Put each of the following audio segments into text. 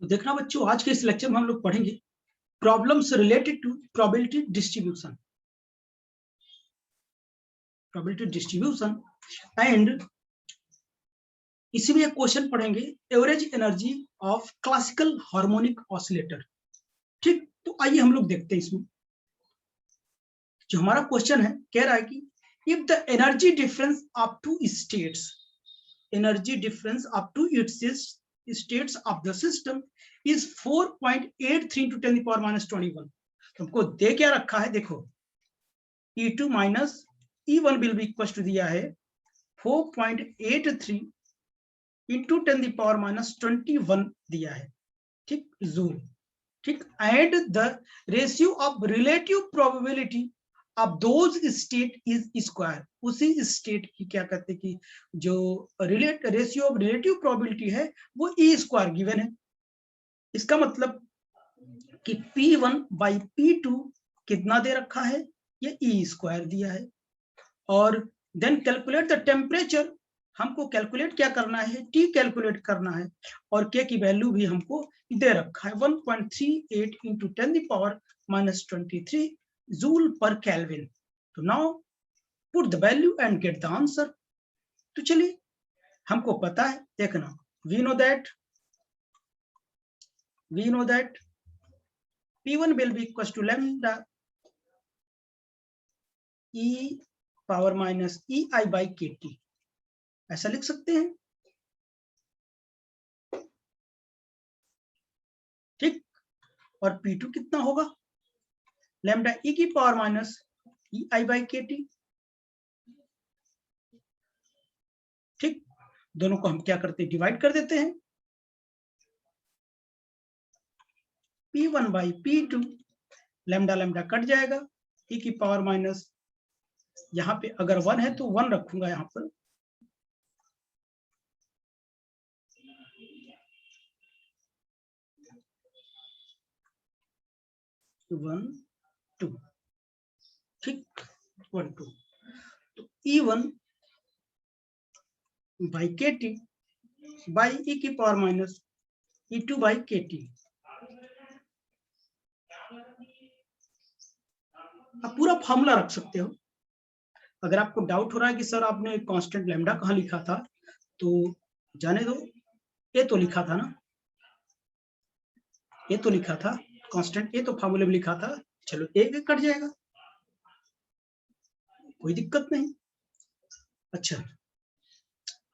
तो देखना बच्चों, आज के इस लेक्चर में हम लोग पढ़ेंगे problems related to probability distribution and इसी में एक क्वेश्चन पढ़ेंगे average energy of classical harmonic oscillator. ठीक, तो आइए हम लोग देखते हैं। इसमें जो हमारा क्वेश्चन है कह रहा है कि if the energy difference of two states states of the system is 4.83 into 10 the power minus 21। तुमको दे क्या रखा है, देखो E2 minus E1 will be equal to दिया है 4.83 into 10 the power minus 21 दिया है, ठीक, जूल। ठीक, and the ratio of relative probability अब दोज स्टेट इज स्क्वायर, उसी स्टेट की क्या कहते हैं कि जो रेशियो ऑफ रिलेटिव प्रोबेबिलिटी है वो ई स्क्वायर गिवन है। इसका मतलब कि P1 by P2 कितना दे रखा है, ये ई स्क्वायर दिया है। और देन कैलकुलेट द टेम्परेचर, हमको कैलकुलेट क्या करना है, टी कैलकुलेट करना है, और के की वैल्यू भी हमको दे रखा है 1.38 into 10 the power minus 23 joule पर केल्विन। तो now put the value and get the answer. तो चलिए, हमको पता है, देखना, we know that P1 will be equal to lambda E power minus EI by KT, ऐसा लिख सकते हैं। ठीक, और P2 कितना होगा, लैम्डा E की power minus EI by KT। ठीक, दोनों को हम क्या करते हैं, डिवाइड कर देते हैं। P1 by P2, lambda lambda cut जाएगा, E की पावर माइनस, यहाँ पे अगर 1 है तो 1 रखूंगा यहाँ पर, वन टू, ठीक, 1 2, तो E1 by KT by E की power minus E2 by KT। आप पूरा फॉर्मूला रख सकते हो। अगर आपको डाउट हो रहा है कि सर आपने कांस्टेंट लैम्डा कहाँ लिखा था, तो जाने दो, ये तो लिखा था ना, ये तो लिखा था कांस्टेंट, ये तो फॉर्मूले में लिखा था, चलो एक कट जाएगा, कोई दिक्कत नहीं। अच्छा,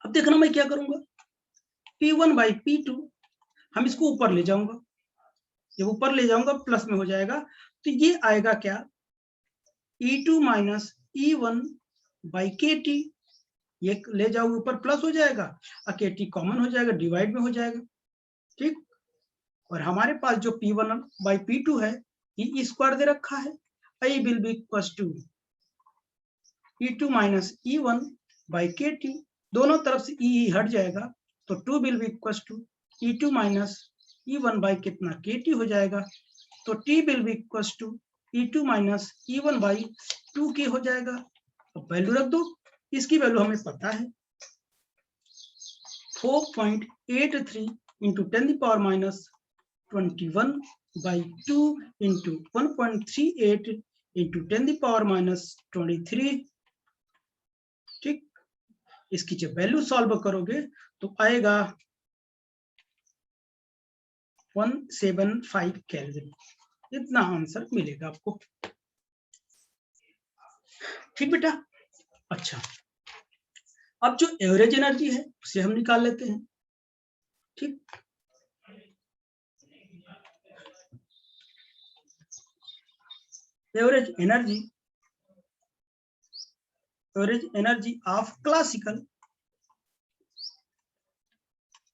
अब देखना मैं क्या करूंगा, P1 by P2 हम इसको ऊपर ले जाऊंगा, जब ऊपर ले जाऊंगा प्लस में हो जाएगा, तो ये आएगा क्या, E2 minus E1 by KT, ये ले जाओगे ऊपर प्लस हो जाएगा, और KT कॉमन हो जाएगा, डिवाइड में हो जाएगा। ठीक, और हमारे पास जो P1 by P2 है ये स्क्वायर दे रखा है, I will be equals to E2 minus E1 by KT, दोनों तरफ से E हट जाएगा, तो 2 will be equals to E2 minus E1 by कितना KT हो जाएगा, तो T will be equals to E2 minus E1 by 2K हो जाएगा। तो वैल्यू रख दो, इसकी वैल्यू हमें पता है 4.83 into 10 the power minus 21 by 2 into 1.38 into 10 the power minus 23। ठीक, इसकी जब वैल्यू सॉल्व करोगे तो आएगा 175 केल्विन, इतना आंसर मिलेगा आपको। ठीक बेटा, अच्छा, अब जो एवरेज एनर्जी है उसे हम निकाल लेते हैं। ठीक, average energy of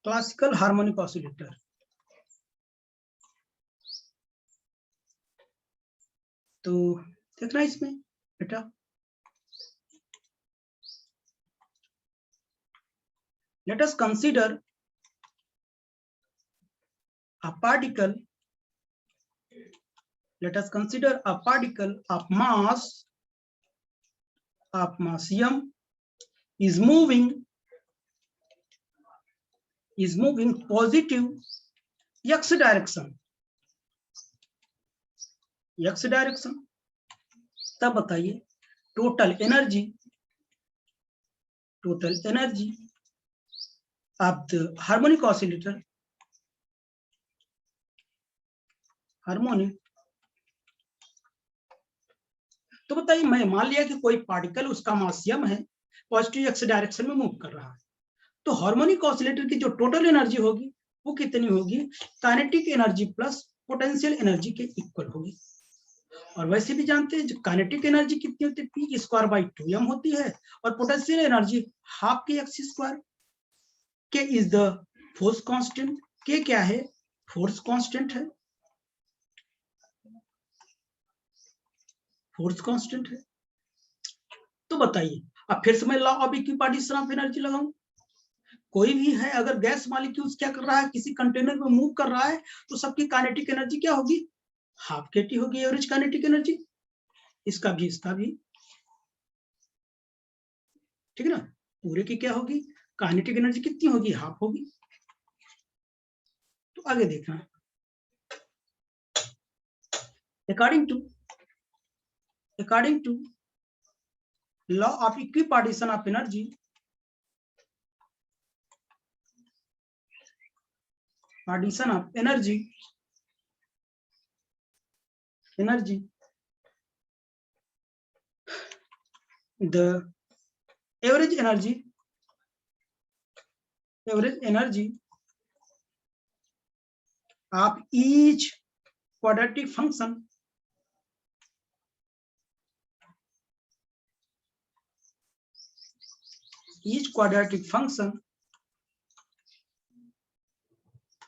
classical harmonic oscillator. तो देखना इसमें बेटा, let us consider a particle of mass m is moving positive x direction, x direction, तब बताइए total energy of the harmonic oscillator, harmonic. तो बताइए मैं मान लिया कि कोई पार्टिकल उसका मास m है, पॉजिटिव एक्स डायरेक्शन में मूव कर रहा है, तो हार्मोनिक ऑसिलेटर की जो टोटल एनर्जी होगी वो कितनी होगी, kinetic energy plus potential energy के इक्वल होगी। और वैसे भी जानते हैं जो काइनेटिक एनर्जी कितनी होती है, पी स्क्वायर बाई 2m होती है, और पोटेंशियल एनर्जी हाफ के एक्स स्क्वायर। के इज द फोर्स कांस्टेंट, के क्या है, फोर्स कांस्टेंट है, फोर्स कांस्टेंट है। तो बताइए अब फिर से मैं law of equipartition of energy लगाऊं। कोई भी है अगर गैस मॉलिक्यूल्स क्या कर रहा है, किसी कंटेनर में मूव कर रहा है, तो सबकी काइनेटिक एनर्जी क्या होगी, हाफ के टी होगी, एवरेज काइनेटिक एनर्जी, इसका भी इसका भी, ठीक है ना। पूरे की क्या होगी, काइनेटिक एनर्जी कितनी होगी, हाफ होगी। तो आगे देखना, according to law of equipartition of energy, partition of energy the average energy of each quadratic function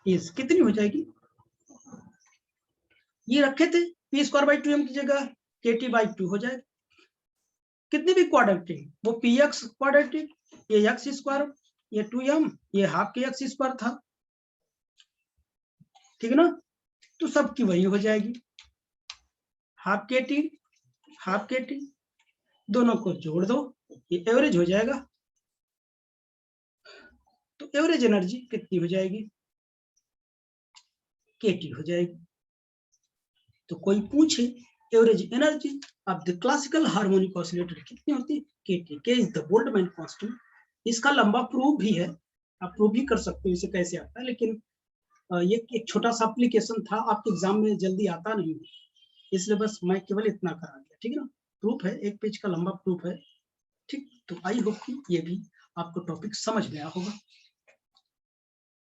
is कितनी हो जाएगी, ये रखे थे पी स्क्वायर बाई 2m की जगह के टी बाई 2 हो जाएगा। कितने भी क्वाड्रेटिक, वो पी एक्स क्वाड्रेटिक, ये एक्स स्क्वायर, ये 2m, ये हाफ के एक्स स्क्वायर था, ठीक है ना। तो सबकी वही हो जाएगी, हाफ के टी, दोनों को जोड़ दो, ये एवरेज हो जाएगा। तो एवरेज एनर्जी कितनी हो जाएगी, केटी हो जाएगी। तो कोई पूछे average energy of the classical harmonic oscillator कितनी होती है, केटी, के इज द बोल्ट्जमैन कांस्टेंट। इसका लंबा प्रूफ भी है, आप प्रूफ भी कर सकते हो इसे कैसे आता है, लेकिन ये एक छोटा सा एप्लीकेशन था, आपके एग्जाम में जल्दी आता नहीं, इसलिए बस मैं केवल इतना करा दिया, ठीक है ना। प्रूफ है, 1 पेज का लंबा प्रूफ है, ठीक। तो आई होप कि ये भी आपको टॉपिक समझ में आया होगा।